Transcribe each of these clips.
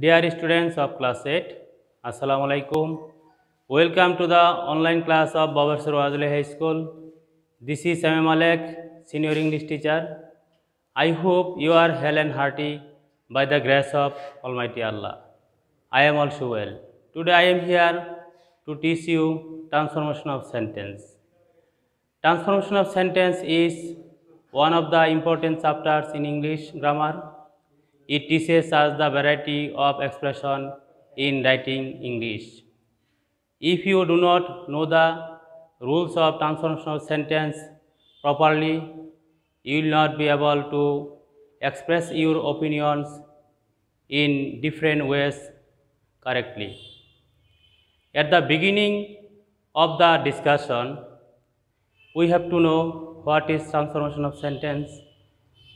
Dear students of class 8, Assalamu alaikum. Welcome to the online class of Babasar Wazli High School. This is Sami Malek, senior English teacher. I hope you are well and hearty by the grace of Almighty Allah. I am also well. Today I am here to teach you transformation of sentence. Transformation of sentence is one of the important chapters in English grammar. It teaches us the variety of expression in writing English. If you do not know the rules of transformation of sentence properly, you will not be able to express your opinions in different ways correctly. At the beginning of the discussion, we have to know what is transformation of sentence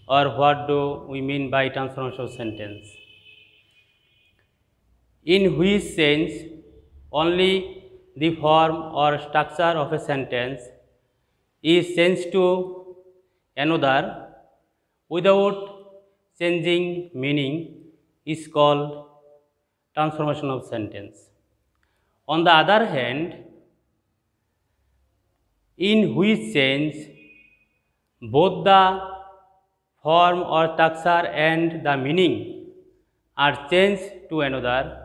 or what do we mean by transformation of sentence. In which sense only the form or structure of a sentence is changed to another without changing meaning is called transformation of sentence. On the other hand, in which sense both the form or structure and the meaning are changed to another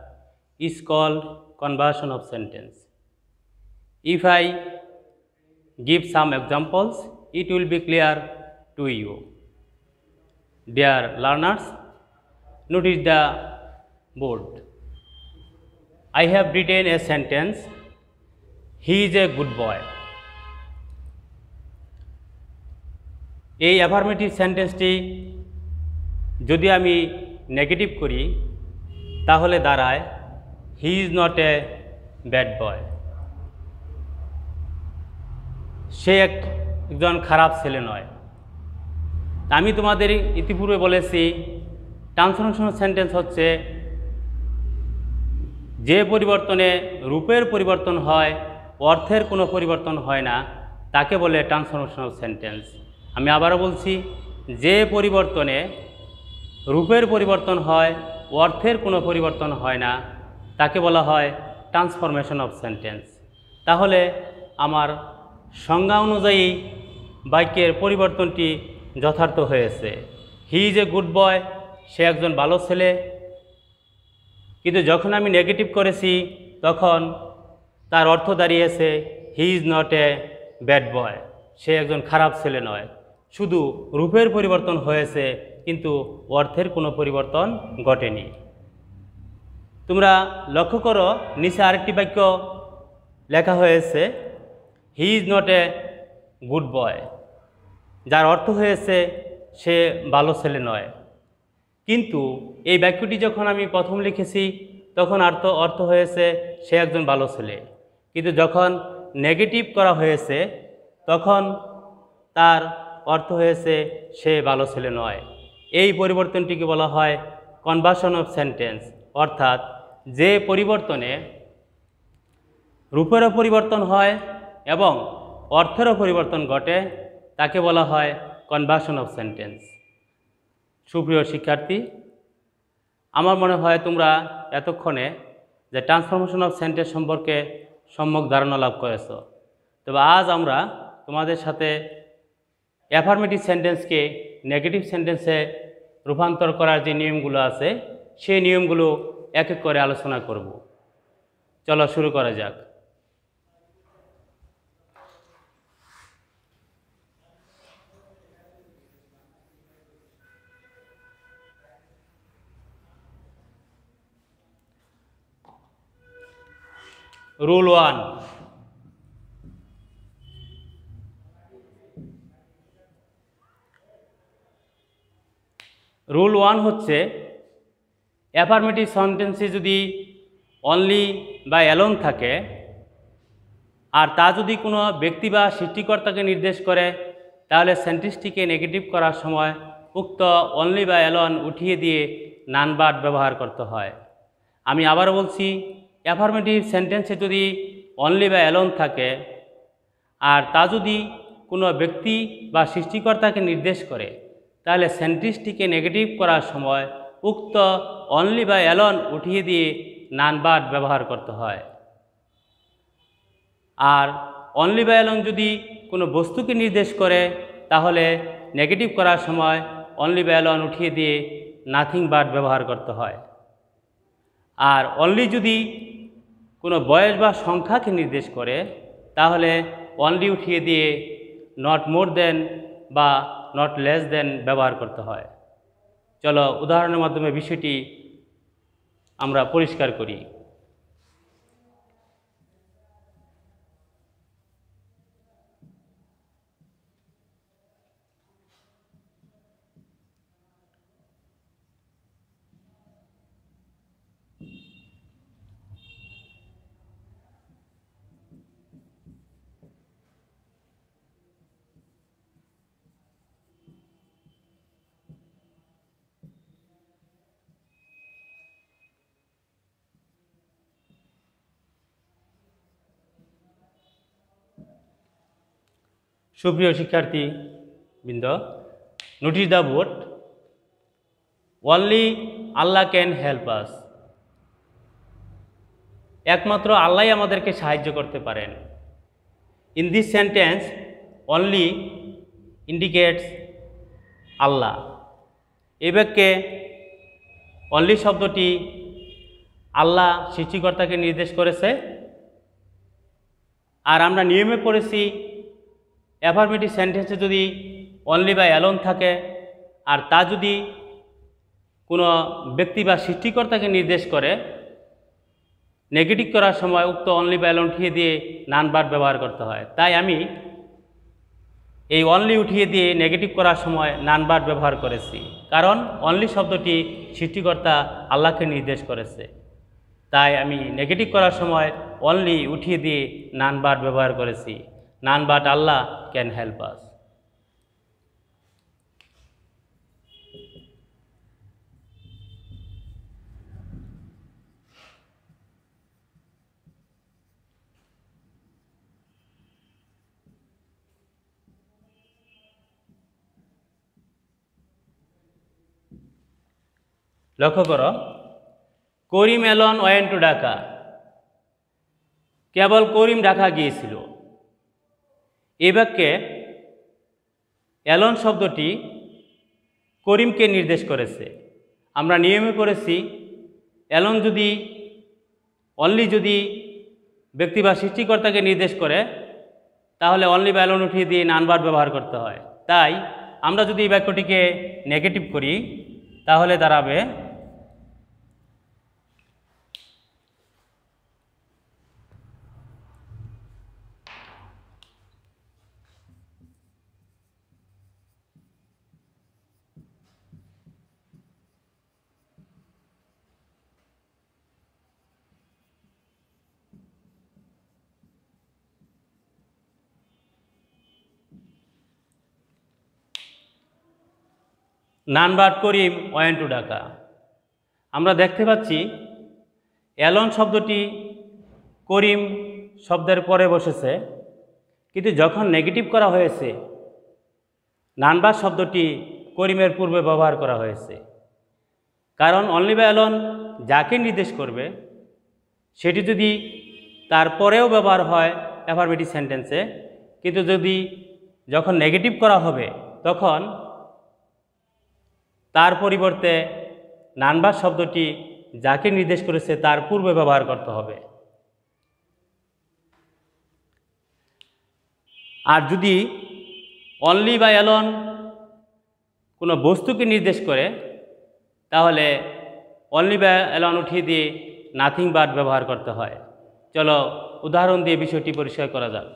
is called conversion of sentence. If I give some examples, it will be clear to you. Dear learners, notice the board. I have written a sentence, he is a good boy. এই affirmative সেন্টেন্সটি যদি আমি negative করি তাহলে দাঁড়ায় he is not a bad boy, সে একজন খারাপ ছেলে নয়। আমি তোমাদের ইতিপূর্বে বলেছি ট্রান্সফরমেশন সেন্টেন্স হচ্ছে যে পরিবর্তনে রূপের পরিবর্তন হয়, অর্থের কোনো পরিবর্তন হয় না, তাকে বলে ট্রান্সফরমেশনাল সেন্টেন্স। আমি আবারও বলছি, যে পরিবর্তনে রূপের পরিবর্তন হয়, অর্থের কোনো পরিবর্তন হয় না, তাকে বলা হয় ট্রান্সফরমেশন অফ সেন্টেন্স। তাহলে আমার সংজ্ঞা অনুযায়ী বাক্যের পরিবর্তনটি যথার্থ হয়েছে। He is a good boy, সে একজন ভালো ছেলে। কিন্তু যখন আমি নেগেটিভ করেছি তখন তার অর্থ দাঁড়িয়েছে he is not a bad boy, সে একজন খারাপ ছেলে নয়। শুধু রূপের পরিবর্তন হয়েছে কিন্তু অর্থের কোনো পরিবর্তন ঘটেনি। তোমরা লক্ষ্য করো, নিচে আরেকটি বাক্য লেখা হয়েছে হি is not a good boy, যার অর্থ হয়েছে সে ভালো ছেলে নয়। কিন্তু এই বাক্যটি যখন আমি প্রথম লিখেছি তখন অর্থ হয়েছে সে একজন ভালো ছেলে, কিন্তু যখন নেগেটিভ করা হয়েছে তখন তার অর্থ হয়েছে সে ভালো ছেলে নয়। এই পরিবর্তনটিকে বলা হয় কনভার্সন অফ সেন্টেন্স, অর্থাৎ যে পরিবর্তনে রূপেরও পরিবর্তন হয় এবং অর্থেরও পরিবর্তন ঘটে তাকে বলা হয় কনভার্সন অফ সেন্টেন্স। সুপ্রিয় শিক্ষার্থী, আমার মনে হয় তোমরা এতক্ষণে যে ট্রান্সফরমেশন অফ সেন্টেন্স সম্পর্কে সম্যক ধারণা লাভ করেছ। তবে আজ আমরা তোমাদের সাথে অ্যাফার্মেটিভ সেন্টেন্সকে নেগেটিভ সেন্টেন্সে রূপান্তর করার যে নিয়মগুলো আছে সেই নিয়মগুলো এক এক করে আলোচনা করব। চলো শুরু করা যাক। রুল 1, রুল 1 হচ্ছে অ্যাফার্মেটিভ সেন্টেন্সে যদি অনলি বা অ্যালোন থাকে আর তা যদি কোনো ব্যক্তি বা সৃষ্টিকর্তাকে নির্দেশ করে তাহলে সেন্টেন্সটিকে নেগেটিভ করার সময় উক্ত অনলি বা অ্যালোন উঠিয়ে দিয়ে নান বাট ব্যবহার করতে হয়। আমি আবারও বলছি, অ্যাফার্মেটিভ সেন্টেন্সে যদি অনলি বা অ্যালোন থাকে আর তা যদি কোনো ব্যক্তি বা সৃষ্টিকর্তাকে নির্দেশ করে তাহলে সেন্টেন্সটিকে নেগেটিভ করার সময় উক্ত অনলি বা অ্যালন উঠিয়ে দিয়ে নান বাট ব্যবহার করতে হয়। আর অনলি বা অ্যালন যদি কোনো বস্তুকে নির্দেশ করে তাহলে নেগেটিভ করার সময় অনলি বা অ্যালন উঠিয়ে দিয়ে নাথিং বাট ব্যবহার করতে হয়। আর অনলি যদি কোনো বয়স বা সংখ্যাকে নির্দেশ করে তাহলে অনলি উঠিয়ে দিয়ে নট মোর দেন বা নট লেস দেন ব্যবহার করতে হয়। চলো উদাহরণের মাধ্যমে বিষয়টি আমরা পরিষ্কার করি। সুপ্রিয় শিক্ষার্থী বৃন্দ, notice the board, only Allah can help us. একমাত্র আল্লাহই আমাদেরকে সাহায্য করতে পারেন। In this sentence only indicates Allah. এই বাক্যে অনলি শব্দটি আল্লাহ সৃষ্টিকর্তাকে নির্দেশ করেছে। আর আমরা নিয়মে পড়েছি অ্যাফার্মেটিভ সেন্টেন্সে যদি অনলি বা অ্যালোন থাকে আর তা যদি কোনো ব্যক্তি বা সৃষ্টিকর্তাকে নির্দেশ করে, নেগেটিভ করার সময় উক্ত অনলি বা অ্যালোন উঠিয়ে দিয়ে নান বাট ব্যবহার করতে হয়। তাই আমি এই অনলি উঠিয়ে দিয়ে নেগেটিভ করার সময় নান বাট ব্যবহার করেছি, কারণ অনলি শব্দটি সৃষ্টিকর্তা আল্লাহকে নির্দেশ করেছে। তাই আমি নেগেটিভ করার সময় অনলি উঠিয়ে দিয়ে নান বাট ব্যবহার করেছি। None but Allah can help আস। লক্ষ্য করো, করিম অ্যালন ওয়েন্ট টু ঢাকা। কেবল করিম ঢাকা গিয়েছিল। এই বাক্যে অ্যালন শব্দটি করিমকে নির্দেশ করেছে। আমরা নিয়মে পড়েছি অ্যালন যদি অনলি যদি ব্যক্তি বা সৃষ্টিকর্তাকে নির্দেশ করে তাহলে অনলি বা অ্যালন উঠিয়ে দিয়ে নান বাট ব্যবহার করতে হয়। তাই আমরা যদি এই বাক্যটিকে নেগেটিভ করি তাহলে দাঁড়াবে none but Karim went to Dhaka. আমরা দেখতে পাচ্ছি অ্যালন শব্দটি করিম শব্দের পরে বসেছে, কিন্তু যখন নেগেটিভ করা হয়েছে নান বাট শব্দটি করিমের পূর্বে ব্যবহার করা হয়েছে। কারণ অনলি বা অ্যালন যাকে নির্দেশ করবে সেটি যদি তারপরেও ব্যবহার হয় অ্যাফার্মেটিভ সেন্টেন্সে, কিন্তু যদি যখন নেগেটিভ করা হবে তখন তার পরিবর্তে নান বাট শব্দটি যাকে নির্দেশ করেছে তার পূর্বে ব্যবহার করতে হবে। আর যদি অনলি বা অ্যালন কোনো বস্তুকে নির্দেশ করে তাহলে অনলি বা অ্যালন উঠিয়ে দিয়ে নাথিং বাট ব্যবহার করতে হয়। চলো উদাহরণ দিয়ে বিষয়টি পরিষ্কার করা যাক।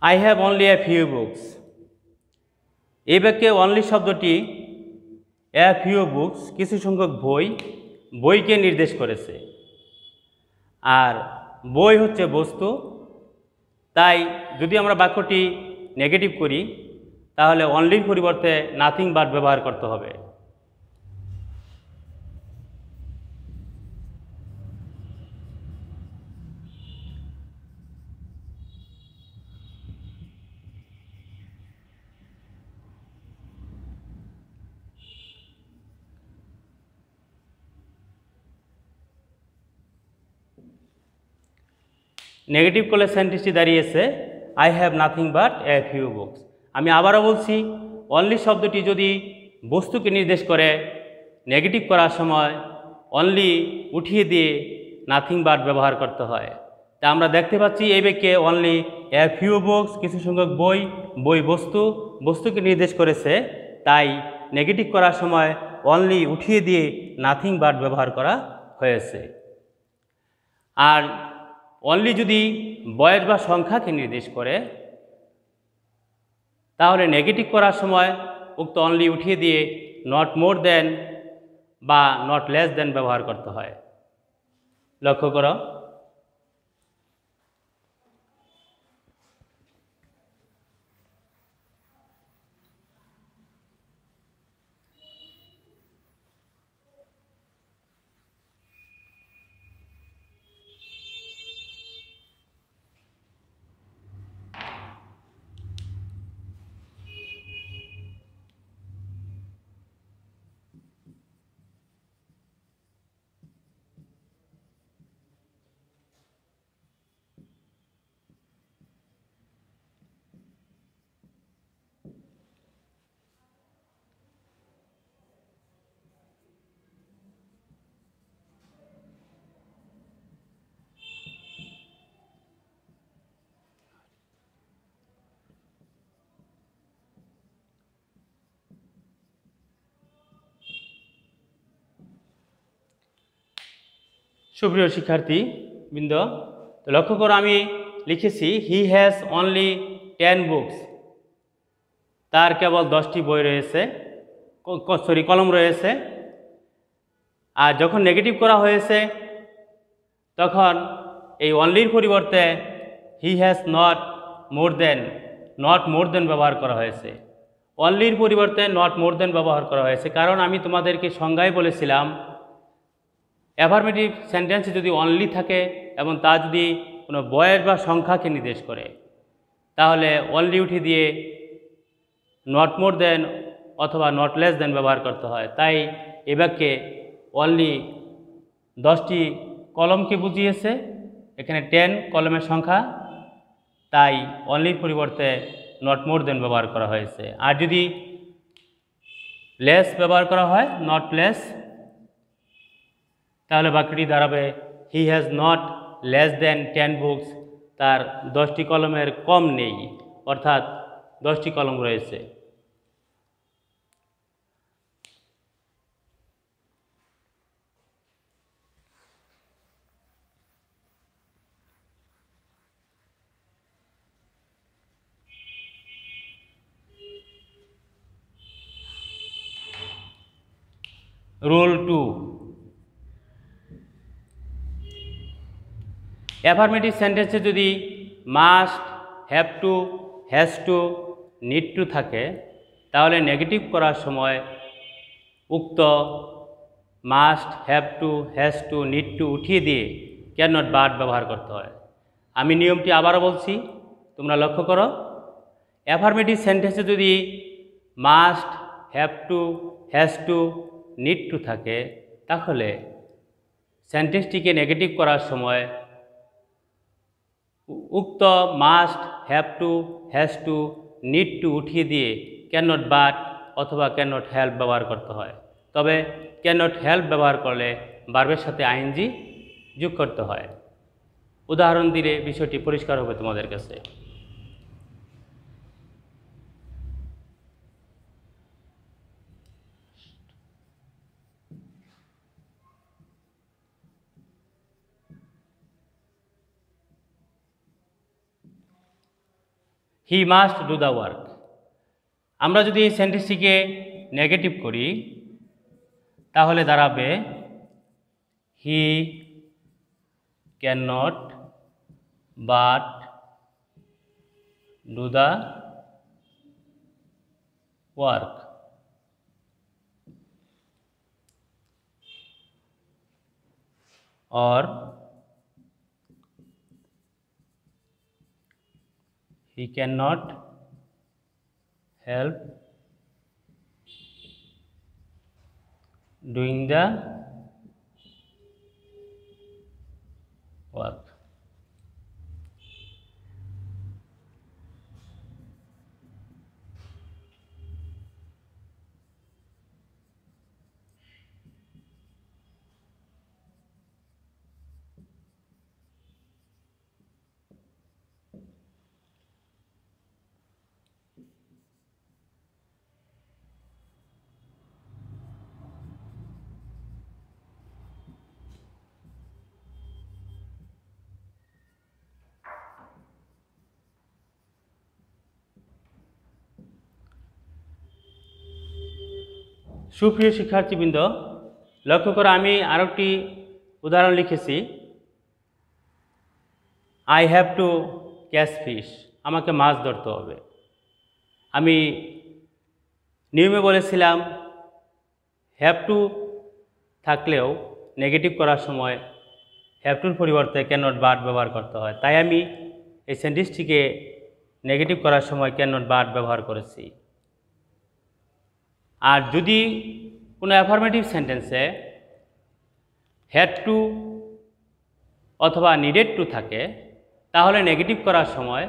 I have only a few books। এই বাক্যে অনলি শব্দটি a few books কিছু সংখ্যক বইকে নির্দেশ করেছে। আর বই হচ্ছে বস্তু, তাই যদি আমরা বাক্যটি নেগেটিভ করি তাহলে অনলির পরিবর্তে নাথিং বাট ব্যবহার করতে হবে। নেগেটিভ করলে সেন্টেন্সটি দাঁড়িয়েছে I have nothing but a few books. আমি আবারও বলছি, অনলি শব্দটি যদি বস্তুকে নির্দেশ করে, নেগেটিভ করার সময় অনলি উঠিয়ে দিয়ে নাথিং বাট ব্যবহার করতে হয়। তা আমরা দেখতে পাচ্ছি এই বাক্যে অনলি এ ফিউ বুকস, কিছু সংখ্যক বই, বই বস্তুকে নির্দেশ করেছে, তাই নেগেটিভ করার সময় অনলি উঠিয়ে দিয়ে নাথিং বাট ব্যবহার করা হয়েছে। আর অনলি যদি বয়স বা সংখ্যাকে নির্দেশ করে, তাহলে নেগেটিভ করার সময় উক্ত অনলি উঠিয়ে দিয়ে নট মোর দেন বা নট লেস দেন ব্যবহার করতে হয়। লক্ষ্য করো, সুপ্রিয় শিক্ষার্থী বৃন্দ, তো লক্ষ্য করো আমি লিখেছি হি হ্যাজ অনলি 10 বুকস। তার কেবল 10টি বই রয়েছে, কলম রয়েছে। আর যখন নেগেটিভ করা হয়েছে তখন এই অনলির পরিবর্তে হি হ্যাজ নট মোর দেন ব্যবহার করা হয়েছে। অনলির পরিবর্তে নট মোর দেন ব্যবহার করা হয়েছে, কারণ আমি তোমাদেরকে সংজ্ঞায় বলেছিলাম অ্যাফার্মেটিভ সেন্টেন্সে যদি অনলি থাকে এবং তা যদি কোনো বয়স বা সংখ্যাকে নির্দেশ করে, তাহলে অনলি উঠে দিয়ে নট মোর দেন অথবা নট লেস দেন ব্যবহার করতে হয়। তাই এ বাক্যে অনলি 10টি কলমকে বুঝিয়েছে, এখানে 10 কলমের সংখ্যা, তাই অনলির পরিবর্তে নট মোর দেন ব্যবহার করা হয়েছে। আর যদি লেস ব্যবহার করা হয়, নট লেস, তাহলে বাক্যটি দাঁড়াবে he has not less than 10 books. তার 10টি কলমের কম নেই, অর্থাৎ 10টি কলম রয়েছে। রুল 2, অ্যাফার্মেটিভ সেন্টেন্সে যদি must, have to, has to, need to থাকে, তাহলে নেগেটিভ করার সময় উক্ত must, have to, has to, need to উঠিয়ে দিয়ে ক্যান নট বাট ব্যবহার করতে হয়। আমি নিয়মটি আবারও বলছি, তোমরা লক্ষ্য করো। অ্যাফার্মেটিভ সেন্টেন্সে যদি must, have to, has to, need to থাকে, তাহলে সেন্টেন্সটিকে নেগেটিভ করার সময় উক্ত must, have to, has to, need to উঠিয়ে দিয়ে ক্যান নট বাট অথবা ক্যান নট হেল্প ব্যবহার করতে হয়। তবে ক্যান নট হেল্প ব্যবহার করলে ভার্বের সাথে আইএনজি যোগ করতে হয়। উদাহরণ দিলে বিষয়টি পরিষ্কার হবে তোমাদের কাছে। He must do the work. আমরা যদি এই সেন্টেন্সটিকে নেগেটিভ করি, তাহলে দাঁড়াবে he can not but do the work, or he cannot help doing the work. সুপ্রিয় শিক্ষার্থীবৃন্দ, লক্ষ্য করো আমি আরেকটি উদাহরণ লিখেছি। I have to catch fish, আমাকে মাছ ধরতে হবে। আমি নিয়মে বলেছিলাম হ্যাভ টু থাকলেও নেগেটিভ করার সময় হ্যাভ টুর পরিবর্তে ক্যান নট বাট ব্যবহার করতে হয়, তাই আমি এই সেন্টেন্সটিকে নেগেটিভ করার সময় ক্যান নট বাট ব্যবহার করেছি। আর যদি কোনো অ্যাফার্মেটিভ সেন্টেন্সে হ্যাড টু অথবা নিডেড টু থাকে, তাহলে নেগেটিভ করার সময়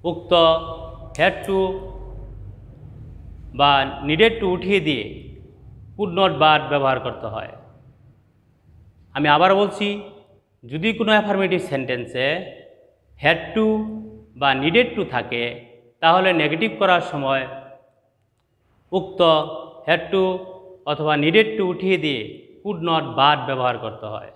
উক্ত হ্যাড টু বা নিডেড টু উঠিয়ে দিয়ে কুড নট বাট ব্যবহার করতে হয়। আমি আবার বলছি, যদি কোনো অ্যাফার্মেটিভ সেন্টেন্সে হ্যাড টু বা নিডেড টু থাকে, তাহলে নেগেটিভ করার সময় উক্ত হ্যাড টু অথবা নিডেড টু উঠিয়ে দিয়ে কুড নট বাট ব্যবহার করতে হয়।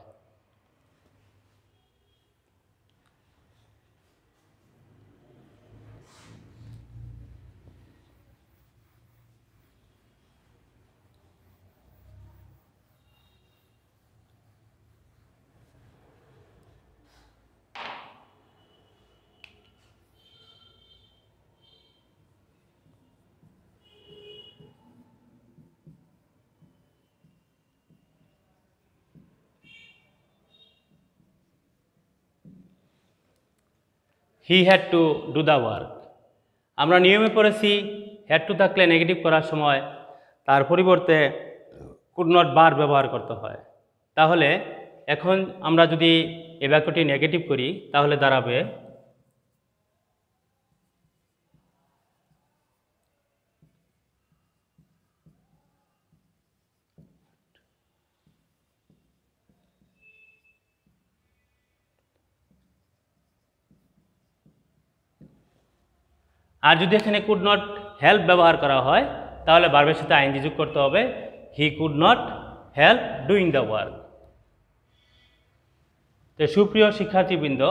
He had to do the work. আমরা নিয়মে পড়েছি হ্যাড টু থাকলে নেগেটিভ করার সময় তার পরিবর্তে কুড নট বার ব্যবহার করতে হয়। তাহলে এখন আমরা যদি এই বাক্যটি নেগেটিভ করি, তাহলে দাঁড়াবে আর যদি এখানে কুড নট হেল্প ব্যবহার করা হয়, তাহলে ভার্বের সাথে আইএনজি যোগ করতে হবে, he could not help doing the work. তো সুপ্রিয় শিক্ষার্থীবৃন্দ,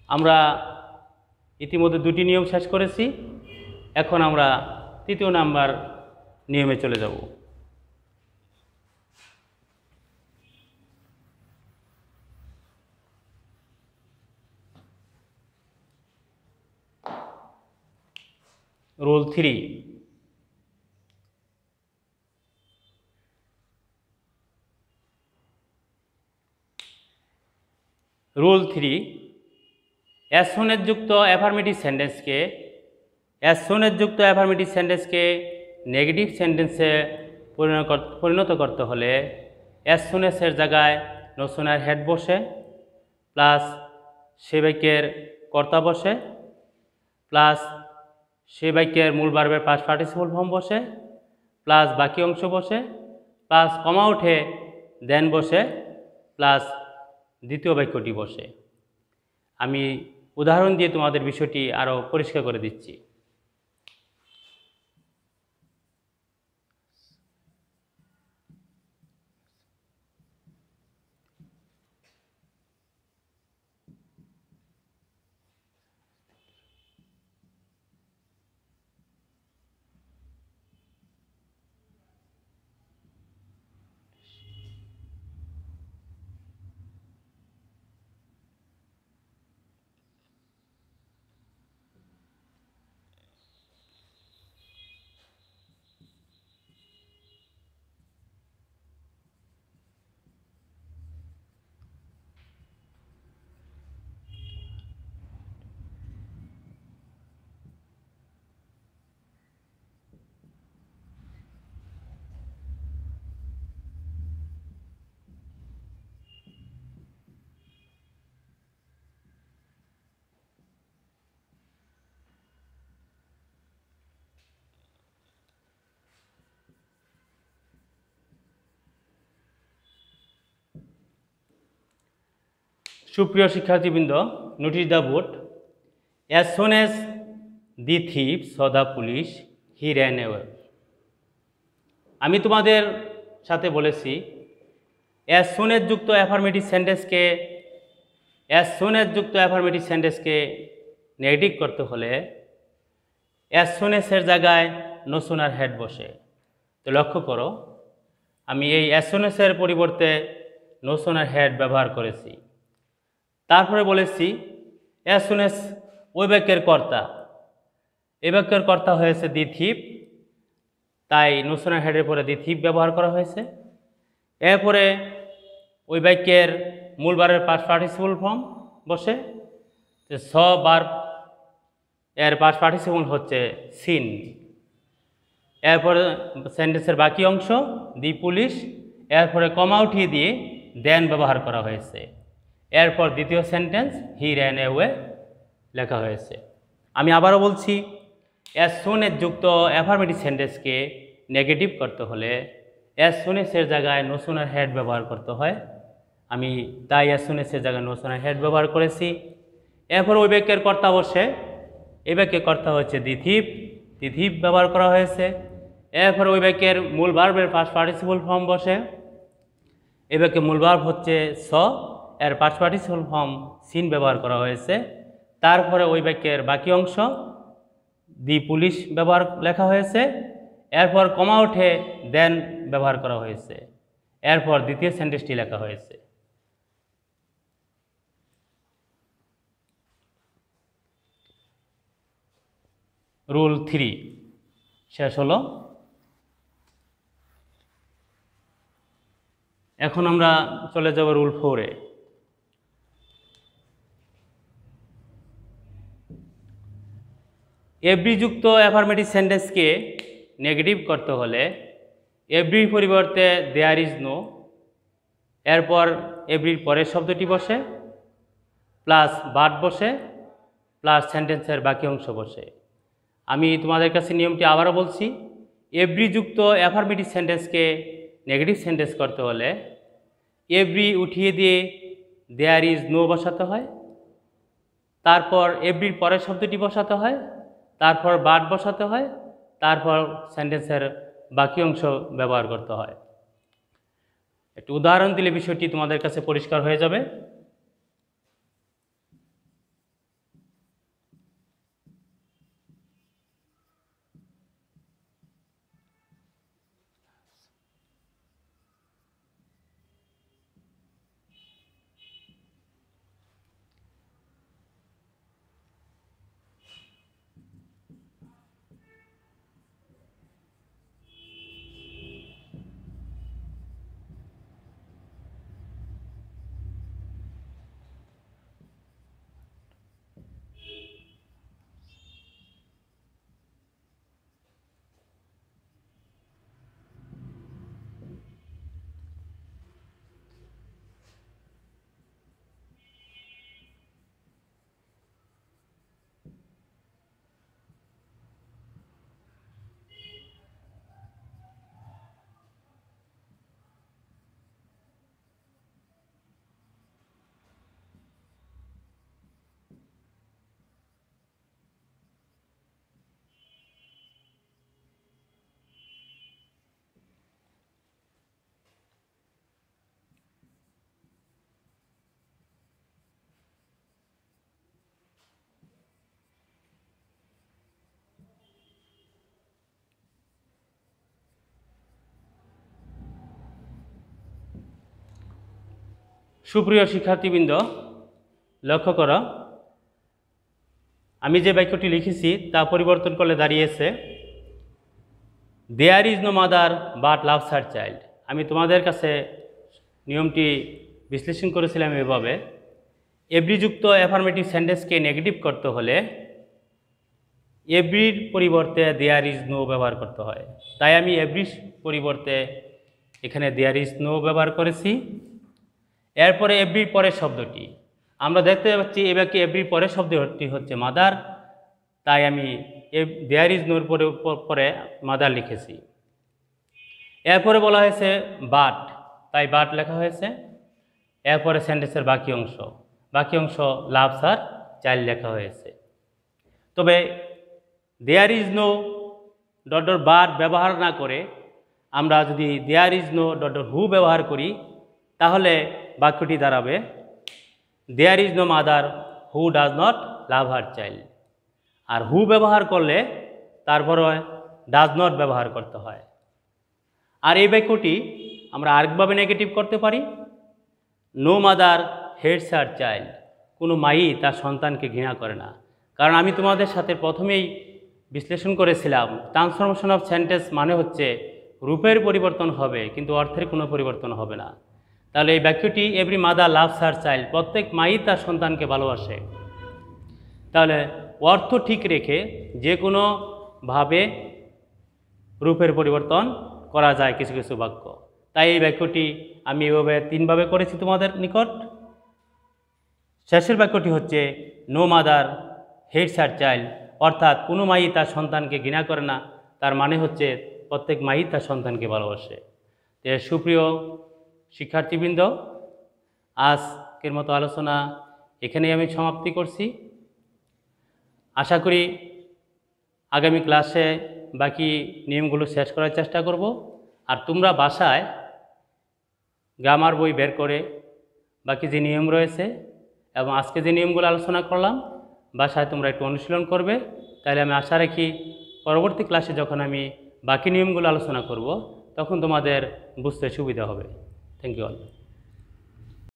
আমরা ইতিমধ্যে দুটি নিয়ম শেষ করেছি। এখন আমরা তৃতীয় নাম্বার নিয়মে চলে যাব। Rule 3। Rule 3, as soon as যুক্ত অ্যাফার্মেটিভ সেন্টেন্সকে নেগেটিভ সেন্টেন্সে পরিণত করতে হলে অ্যাজ সুন এর জায়গায় নো সুনার হেড বসে, প্লাস সে বাক্যের কর্তা বসে, প্লাস সে বাক্যের মূল ভার্বের পাস্ট পার্টিসিপল ফর্ম বসে, প্লাস বাকি অংশ বসে, প্লাস কমা উঠে দেন বসে, প্লাস দ্বিতীয় বাক্যটি বসে। আমি উদাহরণ দিয়ে তোমাদের বিষয়টি আরও পরিষ্কার করে দিচ্ছি। সুপ্রিয় শিক্ষার্থীবৃন্দ, notice the board. As soon as the thief saw the police he ran away. আমি তোমাদের সাথে বলেছি অ্যাজ সোন অ্যাজ যুক্ত অ্যাফার্মেটিভ সেন্টেন্সকে নেগেটিভ করতে হলে অ্যাজ সোন অ্যাজের জায়গায় নো সোনার হেড বসে। তো লক্ষ্য করো, আমি এই অ্যাজ সোন অ্যাজের পরিবর্তে নো সোনার হেড ব্যবহার করেছি। তারপরে বলেছি অ্যাজ সোন অ্যাজ ওই বাক্যের কর্তা, এই বাক্যের কর্তা হয়েছে দি থিপ, তাই নো সোনার হেডের পরে দি থিপ ব্যবহার করা হয়েছে। এরপরে ওই বাক্যের মূল ভার্বের পাস্ট পার্টিসিপল ফর্ম বসে, স ভার্ব এর পাস্ট পার্টিসিপল হচ্ছে সিন। এরপরে সেন্টেন্সের বাকি অংশ দি পুলিশ, এরপরে কমা উঠিয়ে দিয়ে দেন ব্যবহার করা হয়েছে। এরপর দ্বিতীয় সেন্টেন্স হি র্যান অ্যাওয়ে লেখা হয়েছে। আমি আবারও বলছি, অ্যাজ সোন এর যুক্ত অ্যাফার্মেটিভ সেন্টেন্সকে নেগেটিভ করতে হলে অ্যাজ সোন এর জায়গায় নো সোনার হেড ব্যবহার করতে হয়। আমি তাই অ্যাজ সোন এর জায়গায় নো সোনার হেড ব্যবহার করেছি। এরপর ওই বাক্যের কর্তা বসে, এই বাক্যের কর্তা হচ্ছে দি থিপ ব্যবহার করা হয়েছে। এরপর ওই বাক্যের মূল ভার্বের পাস্ট পার্টিসিপল ফর্ম বসে, এই বাক্যের মূল ভার্ব হচ্ছে স, এর পাস্ট পার্টিসিপল ফর্ম সিন ব্যবহার করা হয়েছে। তারপরে ওই বাক্যের বাকি অংশ দি পুলিশ ব্যবহার লেখা হয়েছে। এরপর কমা উঠে দেন ব্যবহার করা হয়েছে। এরপর দ্বিতীয় সেন্টেন্সটি লেখা হয়েছে। রুল 3 শেষ হলো। এখন আমরা চলে যাব রুল 4-এ। এভরি যুক্ত অ্যাফার্মেটিভ সেন্টেন্সকে নেগেটিভ করতে হলে এভরির পরিবর্তে দেয়ার ইজ নো, এরপর এভরির পরের শব্দটি বসে, প্লাস বাট বসে, প্লাস সেন্টেন্সের বাকি অংশ বসে। আমি তোমাদের কাছে নিয়মটি আবারও বলছি, এভরি যুক্ত অ্যাফার্মেটিভ সেন্টেন্সকে নেগেটিভ সেন্টেন্স করতে হলে এভরি উঠিয়ে দিয়ে দেয়ার ইজ নো বসাতে হয়, তারপর এভরির পরের শব্দটি বসাতে হয়, তারপর বাট বসাতে হয়, তারপর সেন্টেন্সের বাকি অংশ ব্যবহার করতে হয়। একটু উদাহরণ দিলে বিষয়টি তোমাদের কাছে পরিষ্কার হয়ে যাবে। সুপ্রিয় শিক্ষার্থীবৃন্দ, লক্ষ্য করো, আমি যে বাক্যটি লিখেছি তা পরিবর্তন করলে দাঁড়িয়েছে there is no mother but loves her child. আমি তোমাদের কাছে নিয়মটি বিশ্লেষণ করেছিলাম এভাবে, এভরিযুক্ত অ্যাফার্মেটিভ সেন্টেন্সকে নেগেটিভ করতে হলে এভরির পরিবর্তে দেয়ার ইজ নো ব্যবহার করতে হয়। তাই আমি এভরির পরিবর্তে এখানে দেয়ার ইজ নো ব্যবহার করেছি। এরপরে এভরির পরের শব্দটি আমরা দেখতে পাচ্ছি, এবার কি এভরির পরের শব্দটি হচ্ছে মাদার, তাই আমি দেয়ার ইজ নোর পরে মাদার লিখেছি। এরপরে বলা হয়েছে বাট, তাই বাট লেখা হয়েছে। এরপরে সেন্টেন্সের বাকি অংশ বাকি অংশ লাভস আর চাইল্ড লেখা হয়েছে। তবে there is no dot dot but ব্যবহার না করে আমরা যদি there is no dot dot who ব্যবহার করি তাহলে বাক্যটি দাঁড়াবে there is no mother who does not love her child. আর হু ব্যবহার করলে তারপরে ডাজ নট ব্যবহার করতে হয়। আর এই বাক্যটি আমরা আরেকভাবে নেগেটিভ করতে পারি, no mother hates her child. কোনো মাই তার সন্তানকে ঘৃণা করে না। কারণ আমি তোমাদের সাথে প্রথমেই বিশ্লেষণ করেছিলাম ট্রান্সফরমেশন অফ সেন্টেন্স মানে হচ্ছে রূপের পরিবর্তন হবে কিন্তু অর্থের কোনো পরিবর্তন হবে না। তাহলে এই বাক্যটি every mother loves her child, প্রত্যেক মাই তার সন্তানকে ভালোবাসে। তাহলে অর্থ ঠিক রেখে যে কোনোভাবে রূপের পরিবর্তন করা যায় কিছু কিছু বাক্য। তাই এই বাক্যটি আমি এভাবে 3 ভাবে করেছি তোমাদের নিকট। শেষের বাক্যটি হচ্ছে no mother hates her child, অর্থাৎ কোনো মাই তার সন্তানকে ঘৃণা করে না, তার মানে হচ্ছে প্রত্যেক মাই তার সন্তানকে ভালোবাসে। তো সুপ্রিয় শিক্ষার্থীবৃন্দ, আজকের মতো আলোচনা এখানেই আমি সমাপ্তি করছি। আশা করি আগামী ক্লাসে বাকি নিয়মগুলো শেষ করার চেষ্টা করব। আর তোমরা বাসায় গ্রামার বই বের করে বাকি যে নিয়ম রয়েছে এবং আজকে যে নিয়মগুলো আলোচনা করলাম বাসায় তোমরা একটু অনুশীলন করবে। তাহলে আমি আশা রাখি পরবর্তী ক্লাসে যখন আমি বাকি নিয়মগুলো আলোচনা করব তখন তোমাদের বুঝতে সুবিধা হবে। Thank you all.